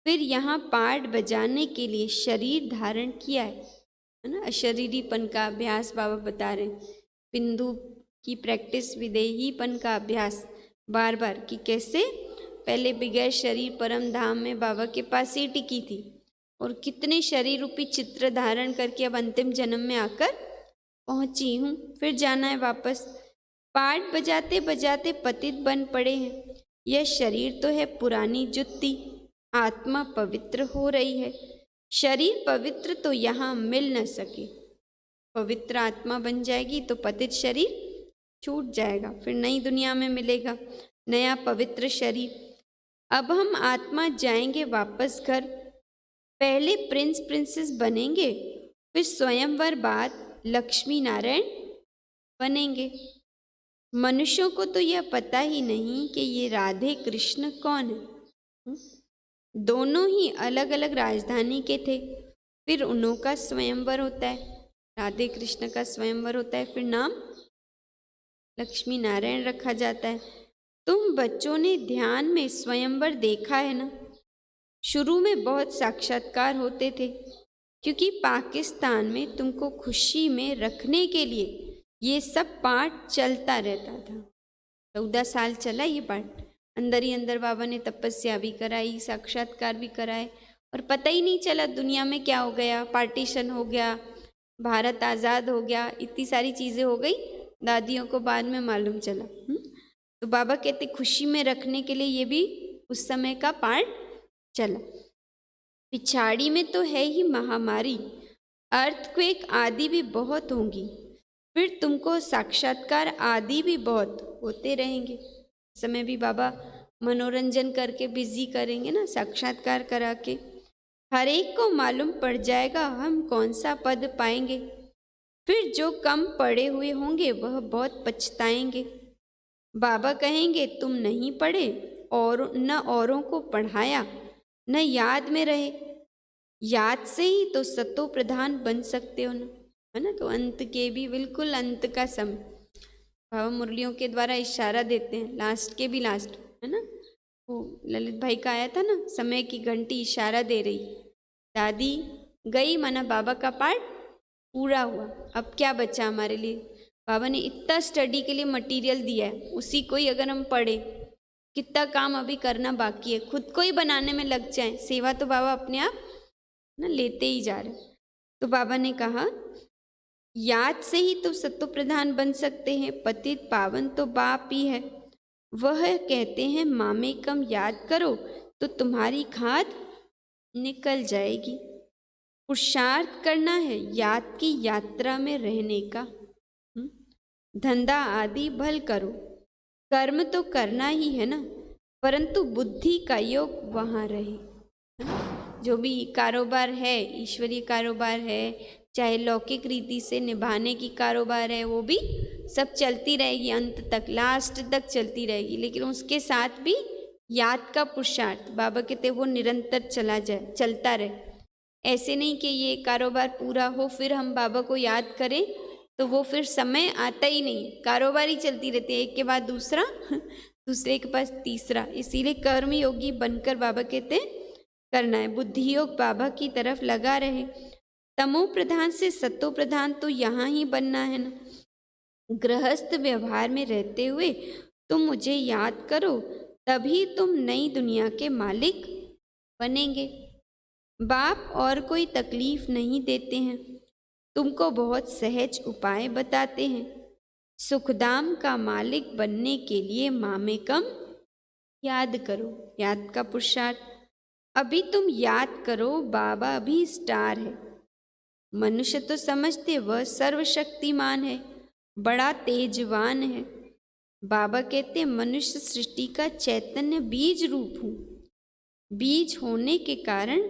फिर यहाँ पार्ट बजाने के लिए शरीर धारण किया है ना। अशरीरीपन का अभ्यास बाबा बता रहे हैं। बिंदु की प्रैक्टिस, विदेहीपन का अभ्यास बार बार कि कैसे पहले बगैर शरीर परम धाम में बाबा के पास ही टिकी थी और कितने शरीर रूपी चित्र धारण करके अब अंतिम जन्म में आकर पहुंची हूँ। फिर जाना है वापस। पार्ट बजाते बजाते पतित बन पड़े हैं। यह शरीर तो है पुरानी जुत्ती, आत्मा पवित्र हो रही है। शरीर पवित्र तो यहाँ मिल न सके। पवित्र आत्मा बन जाएगी तो पतित शरीर छूट जाएगा, फिर नई दुनिया में मिलेगा नया पवित्र शरीर। अब हम आत्मा जाएंगे वापस घर। पहले प्रिंस प्रिंसेस बनेंगे, फिर स्वयंवर बाद लक्ष्मी नारायण बनेंगे। मनुष्यों को तो यह पता ही नहीं कि ये राधे कृष्ण कौन है। दोनों ही अलग अलग राजधानी के थे। फिर उन्हों का स्वयंवर होता है, राधे कृष्ण का स्वयंवर होता है, फिर नाम लक्ष्मी नारायण रखा जाता है। तुम बच्चों ने ध्यान में स्वयंवर देखा है ना। शुरू में बहुत साक्षात्कार होते थे, क्योंकि पाकिस्तान में तुमको खुशी में रखने के लिए ये सब पाठ चलता रहता था। 14 साल चला ये पाठ। अंदर ही अंदर बाबा ने तपस्या भी कराई, साक्षात्कार भी कराए, और पता ही नहीं चला दुनिया में क्या हो गया। पार्टीशन हो गया, भारत आज़ाद हो गया, इतनी सारी चीज़ें हो गई, दादियों को बाद में मालूम चला। तो बाबा कहते खुशी में रखने के लिए ये भी उस समय का पाठ चला। पिछाड़ी में तो है ही महामारी, अर्थक्वेक आदि भी बहुत होंगी, फिर तुमको साक्षात्कार आदि भी बहुत होते रहेंगे। इस समय भी बाबा मनोरंजन करके बिजी करेंगे ना, साक्षात्कार करा के। हर एक को मालूम पड़ जाएगा हम कौन सा पद पाएंगे। फिर जो कम पढ़े हुए होंगे वह बहुत पछताएंगे। बाबा कहेंगे तुम नहीं पढ़े और न औरों को पढ़ाया, न याद में रहे। याद से ही तो सतो प्रधान बन सकते हो ना, है ना। तो अंत के भी बिल्कुल अंत का समय बाबा मुरलियों के द्वारा इशारा देते हैं, लास्ट के भी लास्ट, है ना। वो ललित भाई का आया था ना, समय की घंटी इशारा दे रही। दादी गई माना बाबा का पाठ पूरा हुआ, अब क्या बचा हमारे लिए। बाबा ने इतना स्टडी के लिए मटेरियल दिया है, उसी को ही अगर हम पढ़े, कितना काम अभी करना बाकी है। खुद को ही बनाने में लग जाए, सेवा तो बाबा अपने आप ना लेते ही जा रहे। तो बाबा ने कहा याद से ही तो सत्व प्रधान बन सकते हैं, पतित पावन तो बाप ही है। वह कहते हैं मामे कम याद करो तो तुम्हारी खाद निकल जाएगी। पुरुषार्थ करना है याद की यात्रा में रहने का। धंधा आदि भल करो, कर्म तो करना ही है ना, परंतु बुद्धि का योग वहाँ रहे। जो भी कारोबार है, ईश्वरीय कारोबार है, चाहे लौकिक रीति से निभाने की कारोबार है, वो भी सब चलती रहेगी, अंत तक लास्ट तक चलती रहेगी। लेकिन उसके साथ भी याद का पुरुषार्थ, बाबा कहते वो निरंतर चलता रहे। ऐसे नहीं कि ये कारोबार पूरा हो फिर हम बाबा को याद करें, तो वो फिर समय आता ही नहीं, कारोबार ही चलती रहती है, एक के बाद दूसरा, दूसरे के पास तीसरा। इसीलिए कर्म योगी बनकर बाबा कहते करना है। बुद्धि योग बाबा की तरफ लगा रहे। तमो प्रधान से सतो प्रधान तो यहाँ ही बनना है ना। गृहस्थ व्यवहार में रहते हुए तुम मुझे याद करो, तभी तुम नई दुनिया के मालिक बनेंगे। बाप और कोई तकलीफ नहीं देते हैं, तुमको बहुत सहज उपाय बताते हैं। सुखदाम का मालिक बनने के लिए मामे कम याद करो, याद का पुरुषार्थ। अभी तुम याद करो, बाबा अभी स्टार है। मनुष्य तो समझते वह सर्वशक्तिमान है, बड़ा तेजवान है। बाबा कहते मनुष्य सृष्टि का चैतन्य बीज रूप हूँ। बीज होने के कारण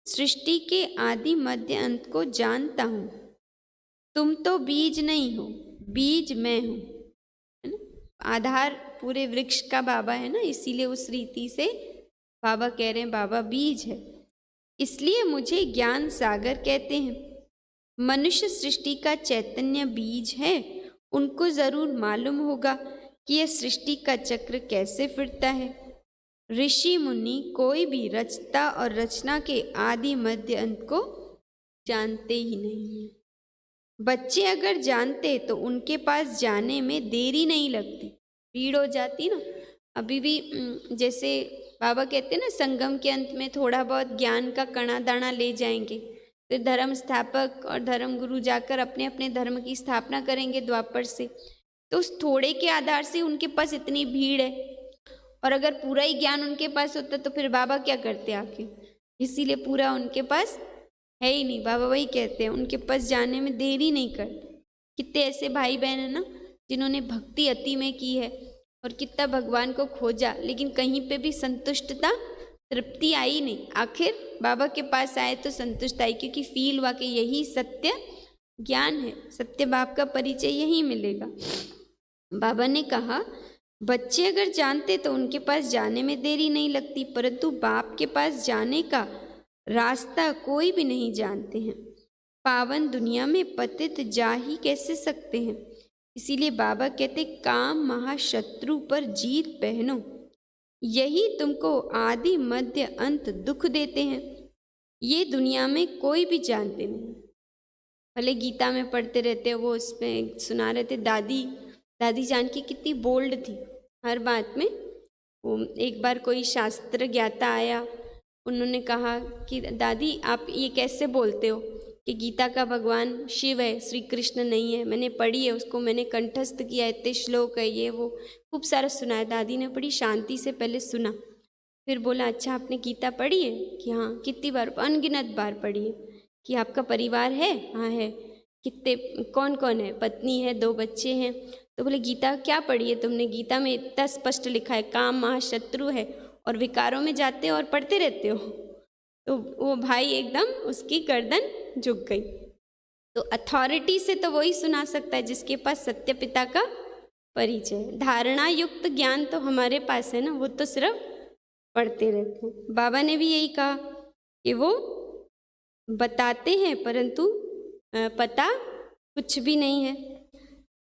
सृष्टि के आदि मध्य अंत को जानता हूँ। तुम तो बीज नहीं हो, बीज मैं हूँ, है ना। आधार पूरे वृक्ष का बाबा है ना, इसीलिए उस रीति से बाबा कह रहे हैं बाबा बीज है। इसलिए मुझे ज्ञान सागर कहते हैं। मनुष्य सृष्टि का चैतन्य बीज है, उनको जरूर मालूम होगा कि यह सृष्टि का चक्र कैसे फिरता है। ऋषि मुनि कोई भी रचता और रचना के आदि मध्य अंत को जानते ही नहीं है। बच्चे अगर जानते तो उनके पास जाने में देरी नहीं लगती, भीड़ हो जाती ना। अभी भी जैसे बाबा कहते हैं ना, संगम के अंत में थोड़ा बहुत ज्ञान का कणा दाना ले जाएंगे, फिर धर्म स्थापक और धर्म गुरु जाकर अपने अपने धर्म की स्थापना करेंगे द्वापर से। तो उस थोड़े के आधार से उनके पास इतनी भीड़ है, और अगर पूरा ही ज्ञान उनके पास होता तो फिर बाबा क्या करते आखिर। इसीलिए पूरा उनके पास है ही नहीं। बाबा वही कहते हैं उनके पास जाने में देरी नहीं करते। कितने ऐसे भाई बहन है ना जिन्होंने भक्ति अति में की है और कितना भगवान को खोजा, लेकिन कहीं पे भी संतुष्टता तृप्ति आई नहीं। आखिर बाबा के पास आए तो संतुष्ट आई, क्योंकि फील हुआ कि यही सत्य ज्ञान है, सत्य बाप का परिचय यही मिलेगा। बाबा ने कहा बच्चे अगर जानते तो उनके पास जाने में देरी नहीं लगती, परंतु बाप के पास जाने का रास्ता कोई भी नहीं जानते हैं। पावन दुनिया में पतित जा ही कैसे सकते हैं। इसीलिए बाबा कहते काम महाशत्रु पर जीत पहनो, यही तुमको आदि मध्य अंत दुख देते हैं। ये दुनिया में कोई भी जानते नहीं। भले गीता में पढ़ते रहते हैं, वो उसमें सुना रहे थे, दादी जानकी कितनी बोल्ड थी हर बात में। वो एक बार कोई शास्त्र ज्ञाता आया, उन्होंने कहा कि दादी आप ये कैसे बोलते हो कि गीता का भगवान शिव है, श्री कृष्ण नहीं है। मैंने पढ़ी है, उसको मैंने कंठस्थ किया, इतने श्लोक है, ये वो खूब सारा सुना है। दादी ने बड़ी शांति से पहले सुना, फिर बोला अच्छा आपने गीता पढ़ी है? कि हाँ। कितनी बार? अनगिनत बार पढ़ी है। कि आपका परिवार है? हाँ है। कितने, कौन कौन है? पत्नी है, 2 बच्चे हैं। तो बोले गीता क्या पढ़ी है तुमने? गीता में इतना स्पष्ट लिखा है काम महाशत्रु है, और विकारों में जाते हो और पढ़ते रहते हो। तो वो भाई एकदम उसकी गर्दन झुक गई। तो अथॉरिटी से तो वही सुना सकता है जिसके पास सत्य पिता का परिचय। धारणा युक्त ज्ञान तो हमारे पास है ना, वो तो सिर्फ पढ़ते रहते हैं। बाबा ने भी यही कहा कि वो बताते हैं परंतु पता कुछ भी नहीं है।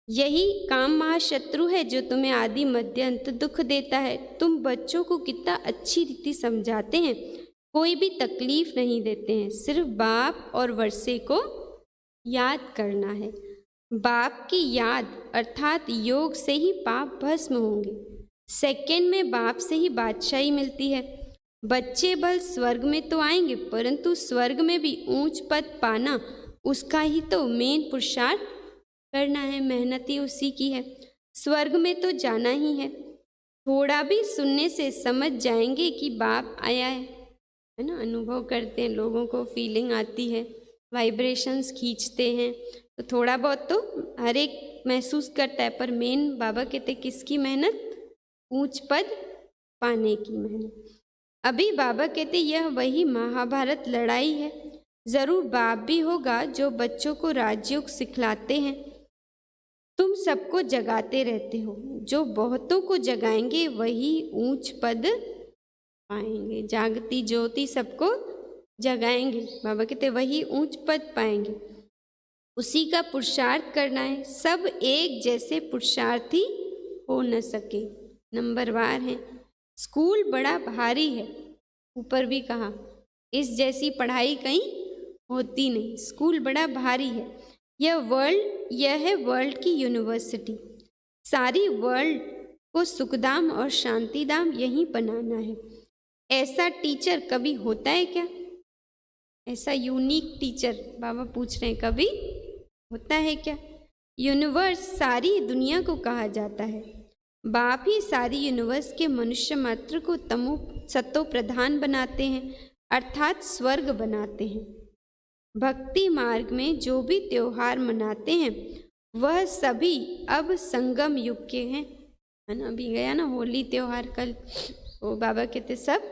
यही काम महाशत्रु है जो तुम्हें आदि मध्य अंत दुख देता है। तुम बच्चों को कितना अच्छी रीति समझाते हैं, कोई भी तकलीफ नहीं देते हैं। सिर्फ बाप और वर्षे को याद करना है। बाप की याद अर्थात योग से ही पाप भस्म होंगे। सेकंड में बाप से ही बादशाही मिलती है। बच्चे बल स्वर्ग में तो आएंगे, परंतु स्वर्ग में भी ऊंच पद पाना उसका ही तो मेन पुरुषार्थ करना है। मेहनत ही उसी की है। स्वर्ग में तो जाना ही है। थोड़ा भी सुनने से समझ जाएंगे कि बाप आया है ना। अनुभव करते हैं, लोगों को फीलिंग आती है, वाइब्रेशंस खींचते हैं, तो थोड़ा बहुत तो हर एक महसूस करता है। पर मेन बाबा कहते किसकी मेहनत? ऊंच पद पाने की मेहनत। अभी बाबा कहते यह वही महाभारत लड़ाई है। जरूर बाप भी होगा जो बच्चों को राजयोग सिखलाते हैं। तुम सबको जगाते रहते हो, जो बहुतों को जगाएंगे वही ऊंच पद पाएंगे। जागती ज्योति सबको जगाएंगे, बाबा कहते वही ऊंच पद पाएंगे। उसी का पुरुषार्थ करना है। सब एक जैसे पुरुषार्थी हो न सके, नंबरवार है। स्कूल बड़ा भारी है, ऊपर भी कहा इस जैसी पढ़ाई कहीं होती नहीं। स्कूल बड़ा भारी है। यह है वर्ल्ड की यूनिवर्सिटी। सारी वर्ल्ड को सुखधाम और शांतिधाम यहीं बनाना है। ऐसा टीचर कभी होता है क्या? ऐसा यूनिक टीचर बाबा पूछ रहे हैं, कभी होता है क्या? यूनिवर्स सारी दुनिया को कहा जाता है। बाप ही सारी यूनिवर्स के मनुष्य मात्र को तमो सतो प्रधान बनाते हैं, अर्थात स्वर्ग बनाते हैं। भक्ति मार्ग में जो भी त्योहार मनाते हैं वह सभी अब संगम युग के हैं, है ना। अभी गया ना होली त्योहार कल, वो बाबा कहते सब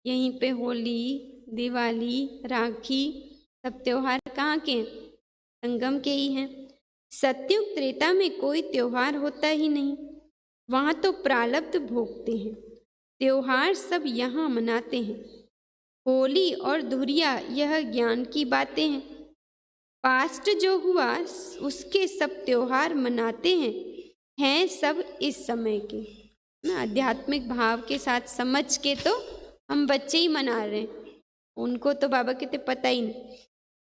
यहीं पे होली, दिवाली, राखी, सब त्योहार कहाँ के हैं? संगम के ही हैं। सत्युग त्रेता में कोई त्योहार होता ही नहीं, वहाँ तो प्रारब्ध भोगते हैं। त्योहार सब यहाँ मनाते हैं। होली और धुरिया यह ज्ञान की बातें हैं। पास्ट जो हुआ उसके सब त्योहार मनाते हैं सब इस समय के ना। आध्यात्मिक भाव के साथ समझ के तो हम बच्चे ही मना रहे हैं, उनको तो बाबा कहते पता ही नहीं।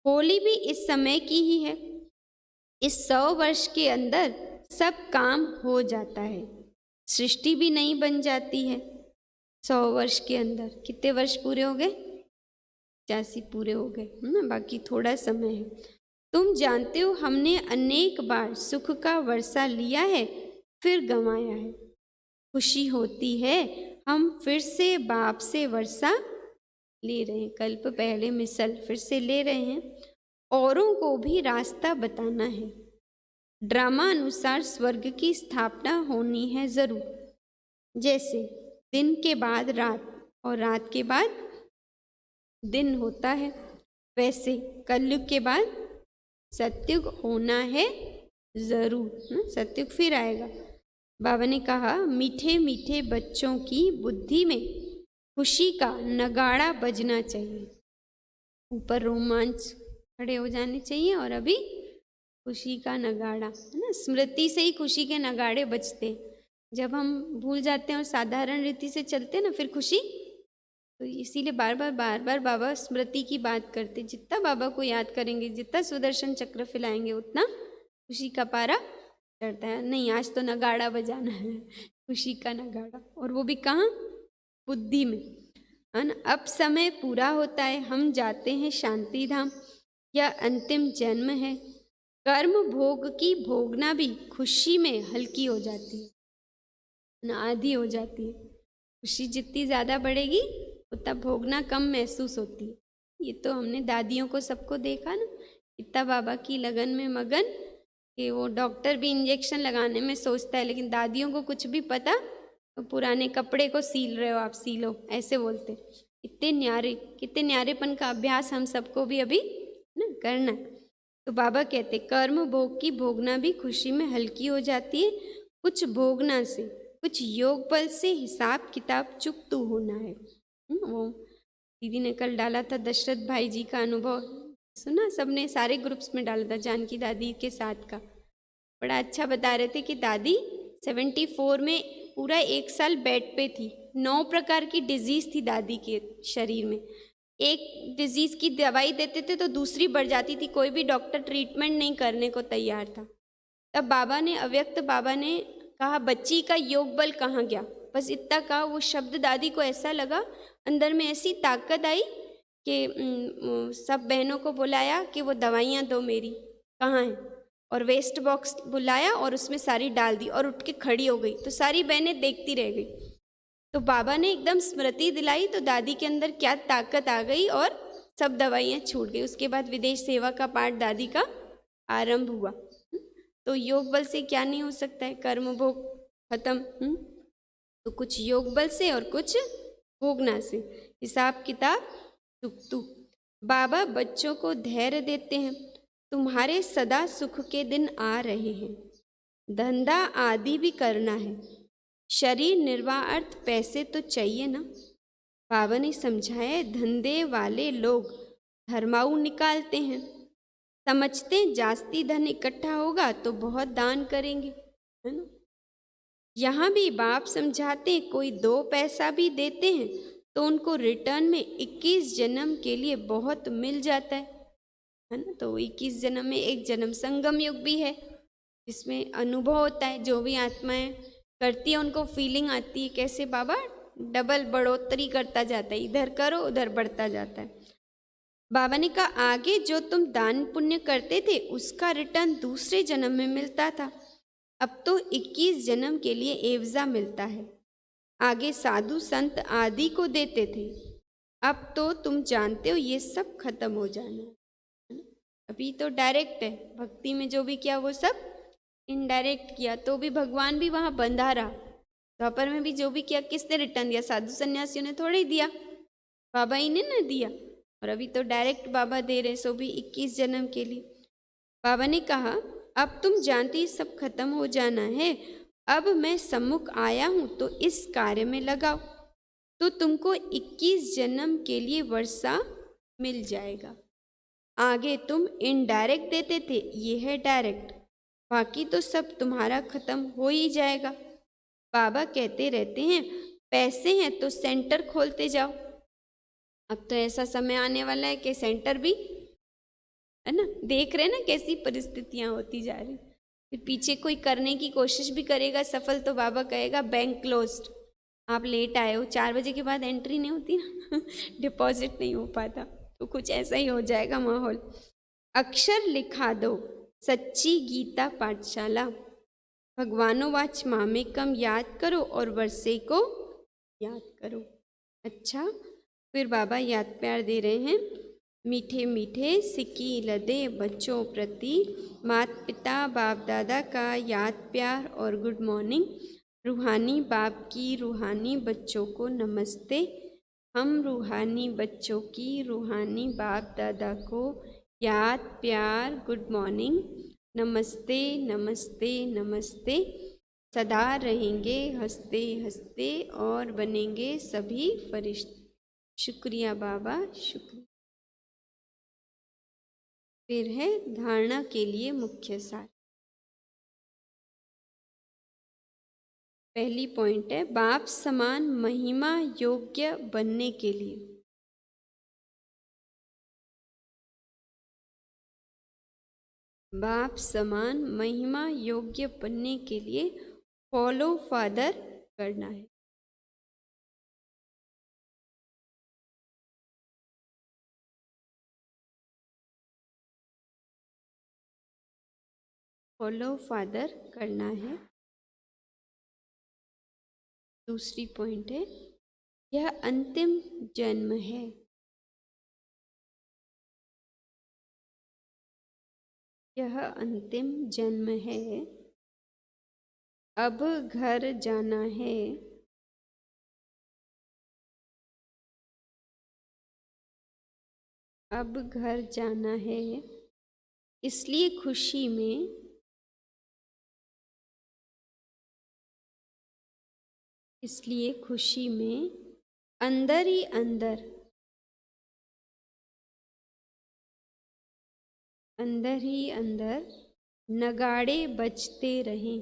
होली भी इस समय की ही है। इस 100 वर्ष के अंदर सब काम हो जाता है, सृष्टि भी नहीं बन जाती है। 100 वर्ष के अंदर कितने वर्ष पूरे हो गए? 85 पूरे हो गए ना, बाकी थोड़ा समय है। तुम जानते हो हमने अनेक बार सुख का वर्षा लिया है फिर गंवाया है। खुशी होती है हम फिर से बाप से वर्षा ले रहे हैं। कल्प पहले मिसल फिर से ले रहे हैं। औरों को भी रास्ता बताना है। ड्रामा अनुसार स्वर्ग की स्थापना होनी है जरूर। जैसे दिन के बाद रात और रात के बाद दिन होता है, वैसे कलयुग के बाद सत्युग होना है जरूर। सत्युग फिर आएगा। बाबा ने कहा, मीठे मीठे बच्चों की बुद्धि में खुशी का नगाड़ा बजना चाहिए। ऊपर रोमांच खड़े हो जाने चाहिए और अभी खुशी का नगाड़ा, है ना। स्मृति से ही खुशी के नगाड़े बजते हैं। जब हम भूल जाते हैं और साधारण रीति से चलते हैं ना, फिर खुशी, तो इसीलिए बार बार बाबा स्मृति की बात करते। जितना बाबा को याद करेंगे, जितना सुदर्शन चक्र फैलाएंगे, उतना खुशी का पारा चढ़ता है। नहीं, आज तो नगाड़ा बजाना है, खुशी का नगाड़ा, और वो भी कहाँ? बुद्धि में, है ना। अब समय पूरा होता है, हम जाते हैं शांति धाम, यह अंतिम जन्म है। कर्म भोग की भोगना भी खुशी में हल्की हो जाती है ना, आधी हो जाती है। खुशी जितनी ज़्यादा बढ़ेगी उतना भोगना कम महसूस होती है। ये तो हमने दादियों को सबको देखा ना, इतना बाबा की लगन में मगन कि वो डॉक्टर भी इंजेक्शन लगाने में सोचता है, लेकिन दादियों को कुछ भी पता, तो पुराने कपड़े को सील रहे हो आप, सीलो, ऐसे बोलते। इतने न्यारे, कितने न्यारेपन का अभ्यास हम सबको भी अभी ना करना है। तो बाबा कहते, कर्म भोग की भोगना भी खुशी में हल्की हो जाती है। कुछ भोगना से, कुछ योग बल से हिसाब किताब चुकता होना है। वो दीदी ने कल डाला था दशरथ भाई जी का अनुभव, सुना सबने, सारे ग्रुप्स में डाला था, जानकी दादी के साथ का। बड़ा अच्छा बता रहे थे कि दादी 74 में पूरा 1 साल बेड पे थी। 9 प्रकार की डिजीज थी दादी के शरीर में। एक डिजीज की दवाई देते थे तो दूसरी बढ़ जाती थी, कोई भी डॉक्टर ट्रीटमेंट नहीं करने को तैयार था। तब बाबा ने, अव्यक्त बाबा ने कहा, बच्ची का योग बल कहाँ गया? बस इतना कहा, वो शब्द दादी को ऐसा लगा, अंदर में ऐसी ताकत आई कि सब बहनों को बुलाया कि वो दवाइयाँ दो मेरी, कहाँ हैं, और वेस्ट बॉक्स बुलाया और उसमें सारी डाल दी और उठ के खड़ी हो गई। तो सारी बहनें देखती रह गई। तो बाबा ने एकदम स्मृति दिलाई, तो दादी के अंदर क्या ताकत आ गई और सब दवाइयाँ छूट गई। उसके बाद विदेश सेवा का पाठ दादी का आरंभ हुआ। तो योग बल से क्या नहीं हो सकता है? कर्म भोग खत्म। तो कुछ योग बल से और कुछ भोगना से, हिसाब किताब चुकतू। बाबा बच्चों को धैर्य देते हैं, तुम्हारे सदा सुख के दिन आ रहे हैं, धंधा आदि भी करना है, शरीर निर्वाह अर्थ पैसे तो चाहिए ना। बाबा ने समझाया, धंधे वाले लोग धर्माऊ निकालते हैं, समझते जास्ती धन इकट्ठा होगा तो बहुत दान करेंगे, है ना। यहाँ भी बाप समझाते, कोई 2 पैसा भी देते हैं तो उनको रिटर्न में 21 जन्म के लिए बहुत मिल जाता है ना। तो 21 जन्म में एक जन्म संगम युग भी है, जिसमें अनुभव होता है, जो भी आत्माएं करती है उनको फीलिंग आती है, कैसे बाबा डबल बढ़ोतरी करता जाता है, इधर करो उधर बढ़ता जाता है। बाबा ने कहा, आगे जो तुम दान पुण्य करते थे उसका रिटर्न दूसरे जन्म में मिलता था, अब तो 21 जन्म के लिए एवजा मिलता है। आगे साधु संत आदि को देते थे, अब तो तुम जानते हो ये सब खत्म हो जाना है। अभी तो डायरेक्ट है, भक्ति में जो भी किया वो सब इनडायरेक्ट किया, तो भी भगवान भी वहाँ बंधा रहा। द्वापर में भी जो भी किया किसने रिटर्न दिया? साधु सन्यासियों ने थोड़े ही दिया, बाबा ही ने ना दिया। और अभी तो डायरेक्ट बाबा दे रहे, सो भी 21 जन्म के लिए। बाबा ने कहा, अब तुम जानते सब खत्म हो जाना है, अब मैं सम्मुख आया हूँ तो इस कार्य में लगाओ, तो तुमको 21 जन्म के लिए वर्षा मिल जाएगा। आगे तुम इनडायरेक्ट देते थे, ये है डायरेक्ट, बाकी तो सब तुम्हारा खत्म हो ही जाएगा। बाबा कहते रहते हैं, पैसे हैं तो सेंटर खोलते जाओ। अब तो ऐसा समय आने वाला है कि सेंटर भी, है ना, देख रहे हैं ना कैसी परिस्थितियां होती जा रही। फिर पीछे कोई करने की कोशिश भी करेगा सफल, तो बाबा कहेगा बैंक क्लोज्ड, आप लेट आए हो, 4 बजे के बाद एंट्री नहीं होती ना डिपॉजिट नहीं हो पाता। तो कुछ ऐसा ही हो जाएगा माहौल। अक्षर लिखा दो, सच्ची गीता पाठशाला, भगवानोवाच मामेकम याद करो और वर्षे को याद करो। अच्छा, फिर बाबा याद प्यार दे रहे हैं, मीठे मीठे सिक्की लदे बच्चों प्रति माता पिता बाप दादा का याद प्यार और गुड मॉर्निंग। रूहानी बाप की रूहानी बच्चों को नमस्ते। हम रूहानी बच्चों की रूहानी बाप दादा को याद प्यार गुड मॉर्निंग, नमस्ते नमस्ते नमस्ते। सदा रहेंगे हंसते हंसते और बनेंगे सभी फरिश्ते। शुक्रिया बाबा, शुक्रिया। फिर है धारणा के लिए मुख्य सार। पहली पॉइंट है बाप समान महिमा योग्य बनने के लिए। बाप समान महिमा योग्य बनने के लिए फॉलो फादर करना है। फॉलो फादर करना है। दूसरी पॉइंट है यह अंतिम जन्म है। यह अंतिम जन्म है। अब घर जाना है। अब घर जाना है, इसलिए खुशी में अंदर ही अंदर नगाड़े बजते रहें।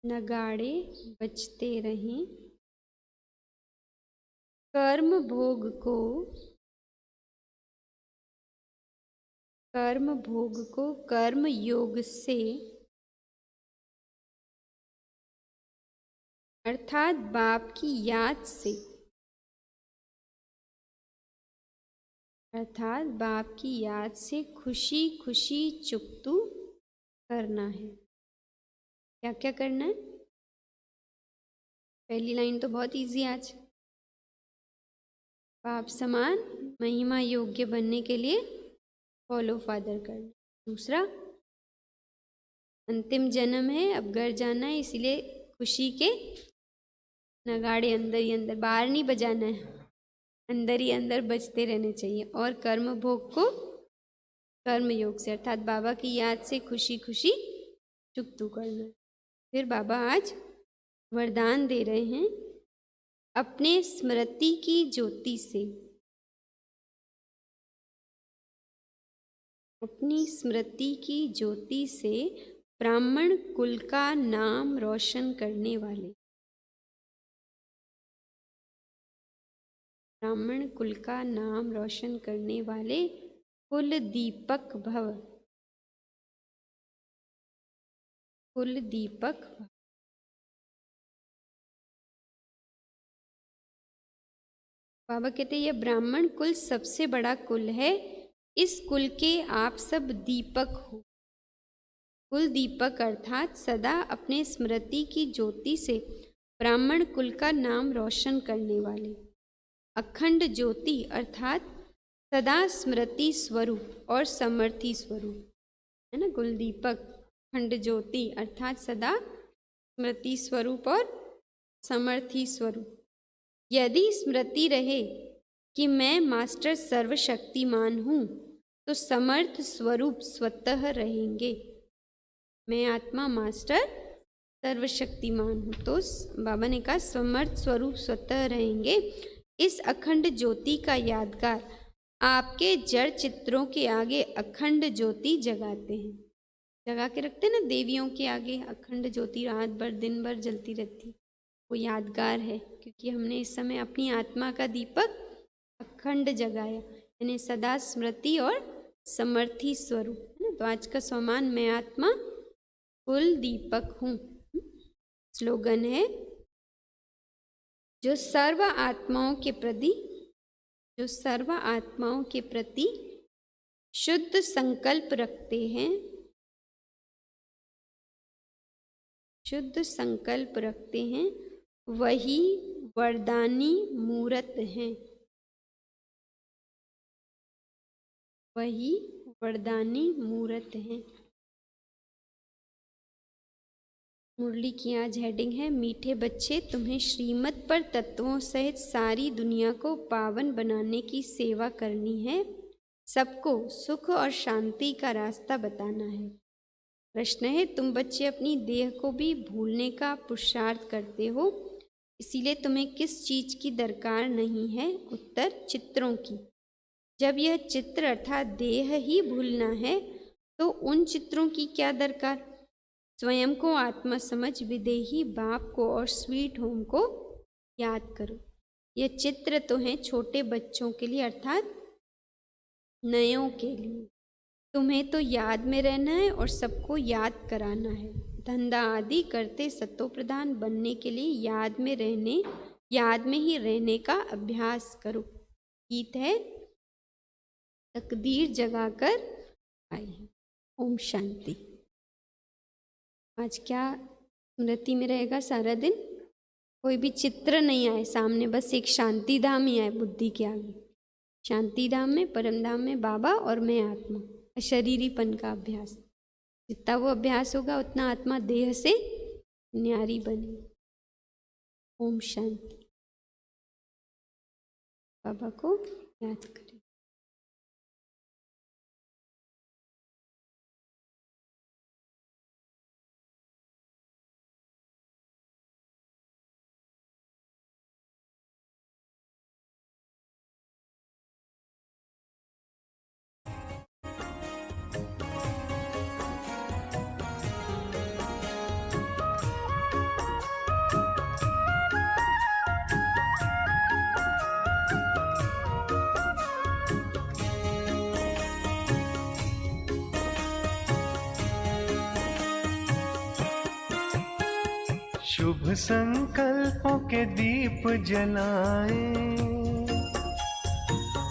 नगाड़े बजते रहें। कर्म भोग को कर्म योग से अर्थात बाप की याद से खुशी खुशी चुकतू करना है। क्या क्या करना है? पहली लाइन तो बहुत इजी आज। बाप समान महिमा योग्य बनने के लिए फॉलो फादर करना। दूसरा अंतिम जन्म है, अब घर जाना है, इसीलिए खुशी के नगाड़े अंदर ही अंदर, बाहर नहीं बजाना है, अंदर ही अंदर बजते रहने चाहिए। और कर्म भोग को कर्म योग से अर्थात बाबा की याद से खुशी खुशी चुकतू करना है। फिर बाबा आज वरदान दे रहे हैं अपने स्मृति की ज्योति से, अपनी स्मृति की ज्योति से ब्राह्मण कुल का नाम रोशन करने वाले, ब्राह्मण कुल का नाम रोशन करने वाले कुल दीपक भव, कुल दीपक भव। बाबा कहते हैं यह ब्राह्मण कुल सबसे बड़ा कुल है, इस कुल के आप सब दीपक हो। कुल दीपक अर्थात सदा अपने स्मृति की ज्योति से ब्राह्मण कुल का नाम रोशन करने वाले। अखंड ज्योति अर्थात सदा स्मृति स्वरूप और समर्थी स्वरूप है ना। कुल दीपक अखंड ज्योति अर्थात सदा स्मृति स्वरूप और समर्थी स्वरूप। यदि स्मृति रहे कि मैं मास्टर सर्वशक्तिमान हूँ तो समर्थ स्वरूप स्वतः रहेंगे। मैं आत्मा मास्टर सर्वशक्तिमान हूँ तो बाबा ने कहा समर्थ स्वरूप स्वतः रहेंगे। इस अखंड ज्योति का यादगार आपके जड़ चित्रों के आगे अखंड ज्योति जगाते हैं, जगा के रखते हैं ना देवियों के आगे अखंड ज्योति रात भर दिन भर जलती रहती। वो यादगार है क्योंकि हमने इस समय अपनी आत्मा का दीपक अखंड जगाया, यानी सदा स्मृति और समर्थी स्वरूप है ना। तो आज का सम्मान मैं आत्मा कुल दीपक हूँ। स्लोगन है जो सर्व आत्माओं के प्रति शुद्ध संकल्प रखते हैं, शुद्ध संकल्प रखते हैं वही वरदानी मूर्त हैं, वही वरदानी मूर्त हैं। मुरली की आज हेडिंग है मीठे बच्चे तुम्हें श्रीमत पर तत्वों सहित सारी दुनिया को पावन बनाने की सेवा करनी है। सबको सुख और शांति का रास्ता बताना है। प्रश्न है, तुम बच्चे अपनी देह को भी भूलने का पुरुषार्थ करते हो, इसीलिए तुम्हें किस चीज की दरकार नहीं है? उत्तर, चित्रों की। जब यह चित्र अर्थात देह ही भूलना है तो उन चित्रों की क्या दरकार? स्वयं को आत्मा समझ विदेही बाप को और स्वीट होम को याद करो। यह चित्र तो हैं छोटे बच्चों के लिए अर्थात नयों के लिए। तुम्हें तो याद में रहना है और सबको याद कराना है। धंधा आदि करते सतो प्रधान बनने के लिए याद में ही रहने का अभ्यास करो। गीत है, तकदीर जगाकर आई है। ओम शांति। आज क्या स्मृति में रहेगा सारा दिन? कोई भी चित्र नहीं आए सामने, बस एक शांति धाम ही आए बुद्धि के आगे। शांति धाम में, परम धाम में बाबा और मैं आत्मा, अशरीरीपन का अभ्यास। जितना वो अभ्यास होगा उतना आत्मा देह से न्यारी बने। ओम शांति। बाबा को याद करें। शुभ संकल्पों के दीप जलाएं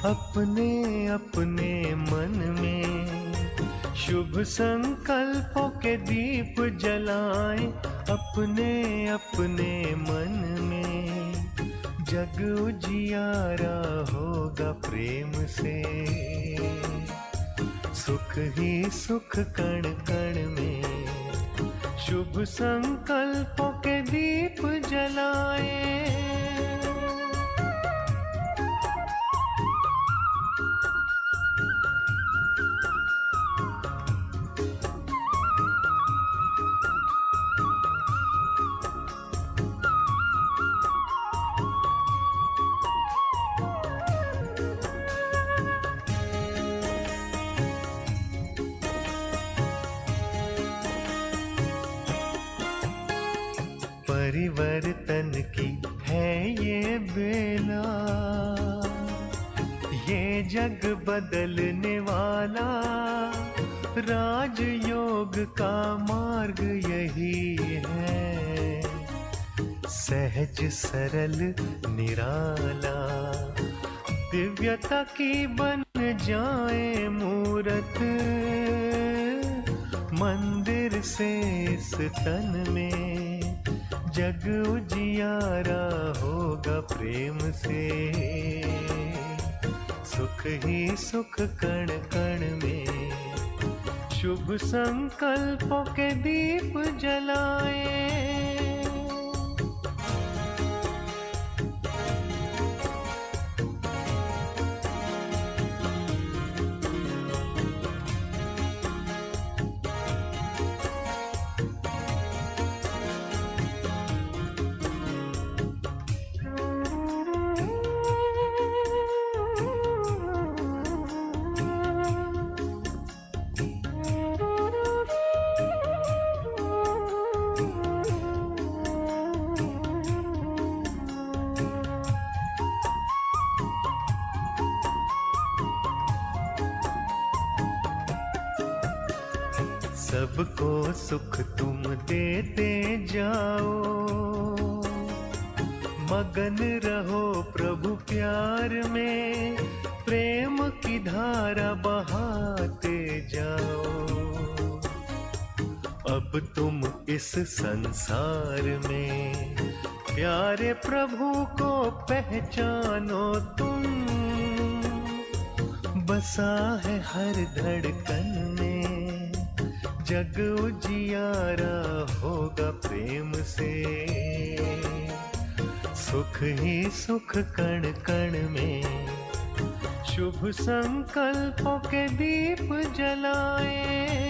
अपने अपने मन में। शुभ संकल्पों के दीप जलाएं अपने अपने मन में। जग उजियारा होगा प्रेम से, सुख ही सुख कण कण में। शुभ संकल्पों के दीप जलाएं। परिवर्तन की है ये बेला, ये जग बदलने वाला। राजयोग का मार्ग यही है, सहज सरल निराला। दिव्यता की बन जाए मूरत, मंदिर से इस तन में। जग उजियारा होगा प्रेम से, सुख ही सुख कण कण में। शुभ संकल्पों के दीप जलाएं। सबको सुख तुम देते जाओ, मगन रहो प्रभु प्यार में। प्रेम की धारा बहाते जाओ। अब तुम इस संसार में प्यारे प्रभु को पहचानो तुम। बसा है हर धड़कन में, जग उजियारा होगा प्रेम से। सुख ही सुख कण कण में। शुभ संकल्पों के दीप जलाए।